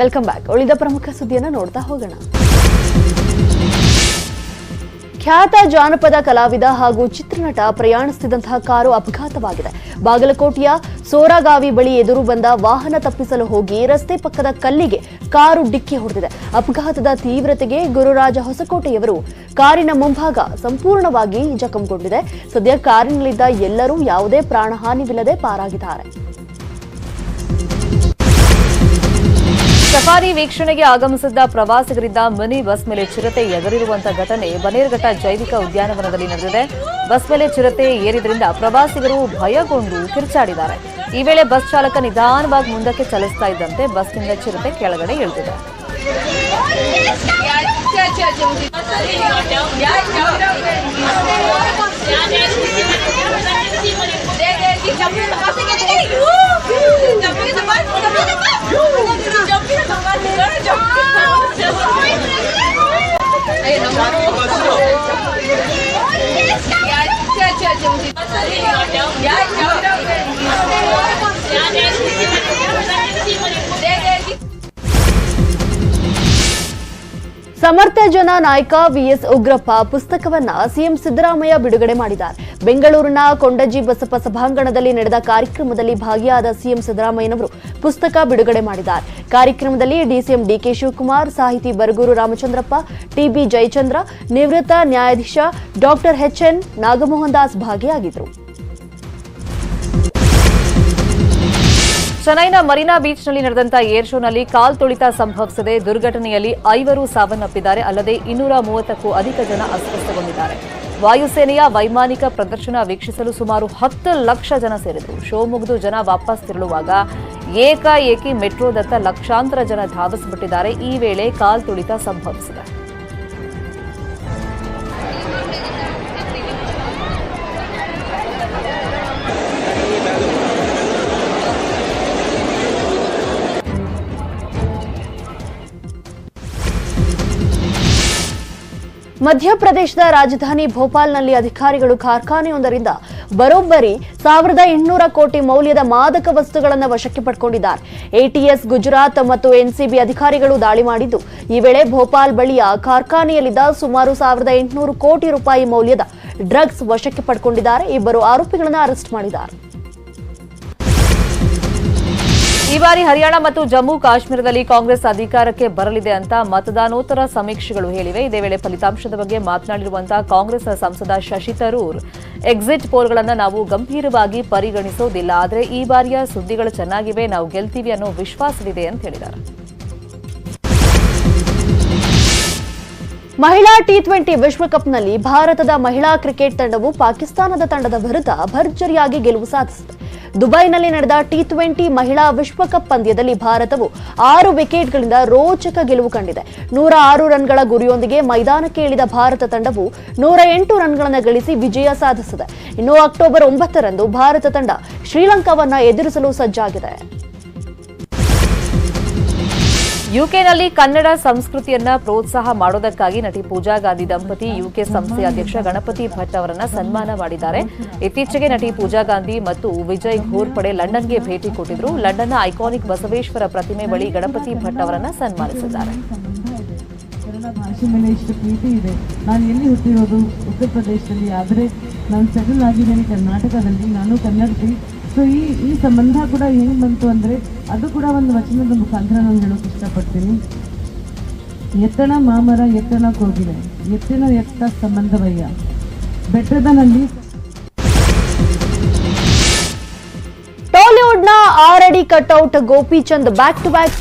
Welcome back. ಉಳಿದ ಪ್ರಮುಖ ಸುದ್ದಿಯನ್ನು ನೋಡ್ತಾ ಹೋಗೋಣ. ಖ್ಯಾತ ಜಾನಪದ ಕಲಾವಿದ ಹಾಗೂ ಚಿತ್ರನಟ ಪ್ರಯಾಣಿಸುತ್ತಿದ್ದಂತಹ ಕಾರು ಅಪಘಾತವಾಗಿದೆ. ಬಾಗಲಕೋಟೆಯ ಸೋರಗಾವಿ ಬಳಿ ಎದುರು ಬಂದ ವಾಹನ ತಪ್ಪಿಸಲು ಹೋಗಿ ರಸ್ತೆ ಪಕ್ಕದ ಕಲ್ಲಿಗೆ ಕಾರು ಡಿಕ್ಕಿ ಹೊಡೆದಿದೆ. ಅಪಘಾತದ ತೀವ್ರತೆಗೆ ಗುರುರಾಜ ಹೊಸಕೋಟೆಯವರು ಕಾರಿನ ಮುಂಭಾಗ ಸಂಪೂರ್ಣವಾಗಿ ಜಖಂಗೊಂಡಿದೆ. ಸದ್ಯ ಕಾರಿನಲ್ಲಿದ್ದ ಎಲ್ಲರೂ ಯಾವುದೇ ಪ್ರಾಣಹಾನಿವಿಲ್ಲದೆ ಪಾರಾಗಿದ್ದಾರೆ. ಸಫಾರಿ ವೀಕ್ಷಣೆಗೆ ಆಗಮಿಸಿದ್ದ ಪ್ರವಾಸಿಗರಿಂದ ಮಿನಿ ಬಸ್ ಮೇಲೆ ಚಿರತೆ ಎಗರಿರುವಂತಹ ಘಟನೆ ಬನ್ನೇರುಘಟ್ಟ ಜೈವಿಕ ಉದ್ಯಾನವನದಲ್ಲಿ ನಡೆದಿದೆ. ಬಸ್ ಮೇಲೆ ಚಿರತೆ ಏರಿದ್ರಿಂದ ಪ್ರವಾಸಿಗರು ಭಯಗೊಂಡು ಕಿರುಚಾಡಿದ್ದಾರೆ. ಈ ವೇಳೆ ಬಸ್ ಚಾಲಕ ನಿಧಾನವಾಗಿ ಮುಂದಕ್ಕೆ ಚಲಿಸ್ತಾ ಇದ್ದಂತೆ ಬಸ್ನಿಂದ ಚಿರತೆ ಕೆಳಗಡೆ ಇಳಿದಿದೆ. ಸಮರ್ಥ ಜನ ನಾಯಕ ವಿಎಸ್ ಉಗ್ರಪ್ಪ ಪುಸ್ತಕವನ್ನ ಸಿಎಂ ಸಿದ್ದರಾಮಯ್ಯ ಬಿಡುಗಡೆ ಮಾಡಿದ್ದಾರೆ. ಬೆಂಗಳೂರಿನ ಕೊಂಡಜ್ಜಿ ಬಸಪ್ಪ ಸಭಾಂಗಣದಲ್ಲಿ ನಡೆದ ಕಾರ್ಯಕ್ರಮದಲ್ಲಿ ಭಾಗಿಯಾದ ಸಿಎಂ ಸಿದ್ದರಾಮಯ್ಯನವರು ಪುಸ್ತಕ ಬಿಡುಗಡೆ ಮಾಡಿದ್ದಾರೆ. ಕಾರ್ಯಕ್ರಮದಲ್ಲಿ ಡಿಸಿಎಂ ಡಿಕೆ ಶಿವಕುಮಾರ್, ಸಾಹಿತಿ ಬರಗೂರು ರಾಮಚಂದ್ರಪ್ಪ, ಟಿಬಿ ಜಯಚಂದ್ರ, ನಿವೃತ್ತ ನ್ಯಾಯಾಧೀಶ ಡಾಕ್ಟರ್ ಎಚ್ಎನ್ ನಾಗಮೋಹನ್ ದಾಸ್ ಭಾಗಿಯಾಗಿದ್ದರು. ಚೆನ್ನೈನ ಮರೀನಾ ಬೀಚ್ನಲ್ಲಿ ನಡೆದಂತಹ ಏರ್ ಶೋನಲ್ಲಿ ಕಾಲ್ ತುಳಿತ ಸಂಭವಿಸಿದೆ. ದುರ್ಘಟನೆಯಲ್ಲಿ 5 ಸಾವನ್ನಪ್ಪಿದ್ದಾರೆ. ಅಲ್ಲದೆ 230ಕ್ಕೂ ಅಧಿಕ ಜನ ಅಸ್ವಸ್ಥಗೊಂಡಿದ್ದಾರೆ. ವಾಯುಸೇನೆಯ ವೈಮಾನಿಕ ಪ್ರದರ್ಶನ ವೀಕ್ಷಿಸಲು ಸುಮಾರು 10 ಲಕ್ಷ ಜನ ಸೇರಿದರು. ಶೋ ಮುಗಿದು ಜನ ವಾಪಸ್ ತೆರಳುವಾಗ ಏಕಾಏಕಿ ಮೆಟ್ರೋದತ್ತ ಲಕ್ಷಾಂತರ ಜನ ಧಾವಿಸಿಬಿಟ್ಟಿದ್ದಾರೆ. ಈ ವೇಳೆ ಕಾಲ್ ತುಳಿತ ಸಂಭವಿಸಿದೆ. ಮಧ್ಯಪ್ರದೇಶದ ರಾಜಧಾನಿ ಭೋಪಾಲ್ನಲ್ಲಿ ಅಧಿಕಾರಿಗಳು ಕಾರ್ಖಾನೆಯೊಂದರಿಂದ ಬರೋಬ್ಬರಿ 1800 ಕೋಟಿ ಮೌಲ್ಯದ ಮಾದಕ ವಸ್ತುಗಳನ್ನು ವಶಕ್ಕೆ ಪಡೆದುಕೊಂಡಿದ್ದಾರೆ. ಎಟಿಎಸ್, ಗುಜರಾತ್ ಮತ್ತು ಎನ್ಸಿಬಿ ಅಧಿಕಾರಿಗಳು ದಾಳಿ ಮಾಡಿದ್ದು, ಈ ವೇಳೆ ಭೋಪಾಲ್ ಬಳಿಯ ಕಾರ್ಖಾನೆಯಲ್ಲಿದ್ದ ಸುಮಾರು 1800 ಕೋಟಿ ರೂಪಾಯಿ ಮೌಲ್ಯದ ಡ್ರಗ್ಸ್ ವಶಕ್ಕೆ ಪಡೆದುಕೊಂಡಿದ್ದಾರೆ. ಇಬ್ಬರು ಆರೋಪಿಗಳನ್ನು ಅರೆಸ್ಟ್ ಮಾಡಿದ್ದಾರೆ. ಈ ಬಾರಿ ಹರಿಯಾಣ ಮತ್ತು ಜಮ್ಮು ಕಾಶ್ಮೀರದಲ್ಲಿ ಕಾಂಗ್ರೆಸ್ ಅಧಿಕಾರಕ್ಕೆ ಬರಲಿದೆ ಅಂತ ಮತದಾನೋತ್ತರ ಸಮೀಕ್ಷೆಗಳು ಹೇಳಿವೆ. ಇದೇ ವೇಳೆ ಫಲಿತಾಂಶದ ಬಗ್ಗೆ ಮಾತನಾಡಿರುವಂತಹ ಕಾಂಗ್ರೆಸ್ ಸಂಸದ ಶಶಿ ತರೂರ್, ಎಕ್ಸಿಟ್ ಪೋಲ್ಗಳನ್ನು ನಾವು ಗಂಭೀರವಾಗಿ ಪರಿಗಣಿಸೋದಿಲ್ಲ, ಆದರೆ ಈ ಬಾರಿಯ ಸುದ್ದಿಗಳು ಚೆನ್ನಾಗಿವೆ, ನಾವು ಗೆಲ್ತೀವಿ ಅನ್ನೋ ವಿಶ್ವಾಸವಿದೆ ಅಂತ ಹೇಳಿದ್ದಾರೆ. ಮಹಿಳಾ ಟಿ20 ವಿಶ್ವಕಪ್ನಲ್ಲಿ ಭಾರತದ ಮಹಿಳಾ ಕ್ರಿಕೆಟ್ ತಂಡವು ಪಾಕಿಸ್ತಾನದ ತಂಡದ ವಿರುದ್ಧ ಭರ್ಜರಿಯಾಗಿ ಗೆಲುವು ಸಾಧಿಸಿದೆ. ದುಬೈನಲ್ಲಿ ನಡೆದ ಟಿ20 ಮಹಿಳಾ ವಿಶ್ವಕಪ್ ಪಂದ್ಯದಲ್ಲಿ ಭಾರತವು 6 ವಿಕೆಟ್ಗಳಿಂದ ರೋಚಕ ಗೆಲುವು ಕಂಡಿದೆ. 106 ರನ್ಗಳ ಗುರಿಯೊಂದಿಗೆ ಮೈದಾನಕ್ಕೆ ಇಳಿದ ಭಾರತ ತಂಡವು 108 ರನ್ಗಳನ್ನು ಗಳಿಸಿ ವಿಜಯ ಸಾಧಿಸಿದೆ. ಇನ್ನು ಅಕ್ಟೋಬರ್ 9ರಂದು ಭಾರತ ತಂಡ ಶ್ರೀಲಂಕಾವನ್ನ ಎದುರಿಸಲು ಸಜ್ಜಾಗಿದೆ. ಯುಕೆನಲ್ಲಿ ಕನ್ನಡ ಸಂಸ್ಕೃತಿಯನ್ನ ಪ್ರೋತ್ಸಾಹ ಮಾಡೋದಕ್ಕಾಗಿ ನಟಿ ಪೂಜಾ ಗಾಂಧಿ ದಂಪತಿ ಯುಕೆ ಸಂಸ್ಥೆಯ ಅಧ್ಯಕ್ಷ ಗಣಪತಿ ಭಟ್ ಅವರನ್ನ ಸನ್ಮಾನ ಮಾಡಿದ್ದಾರೆ. ಇತ್ತೀಚೆಗೆ ನಟಿ ಪೂಜಾ ಗಾಂಧಿ ಮತ್ತು ವಿಜಯ್ ಘೋರ್ಪಡೆ ಲಂಡನ್ಗೆ ಭೇಟಿ ಕೊಟ್ಟಿದ್ರು. ಲಂಡನ್ನ ಐಕಾನಿಕ್ ಬಸವೇಶ್ವರ ಪ್ರತಿಮೆ ಬಳಿ ಗಣಪತಿ ಭಟ್ ಅವರನ್ನ ಸನ್ಮಾನಿಸಿದ್ದಾರೆ. ಕನ್ನಡ ಭಾಷೆ ಮೇಲೆ ಇಷ್ಟು ಪ್ರೀತಿ ಇದೆ. ನಾನು ಎಲ್ಲಿ ಹುಟ್ಟಿರೋದು ಉತ್ತರ ಪ್ರದೇಶದಲ್ಲಿ, ಆದರೆ ನಾನು ಸೆಟಲ್ ಆಗಿದ್ದೇನೆ ಕರ್ನಾಟಕದಲ್ಲಿ. ನಾನು ಕನ್ನಡತಿ. ಸೊ ಈ ಸಂಬಂಧ ಕೂಡ ಹೆಂಗೆ ಬಂತು ಅಂದರೆ ಅದು ಕೂಡ ಒಂದು ವಚನದ ಮುಖಾಂತರ ನಾನು ಹೇಳೋಕೆ ಇಷ್ಟಪಡ್ತೀನಿ. ಎತ್ತಣ ಮಾಮರ ಎತ್ತಣ ಕೋಗಿಲೆ, ಎತ್ತಿನ ಎತ್ತ ಸಂಬಂಧವಯ್ಯ, ಬೆಟ್ಟದನಲ್ಲಿ. ಟಾಲಿವುಡ್ನ 6 ಅಡಿ cutout Gopichand back to back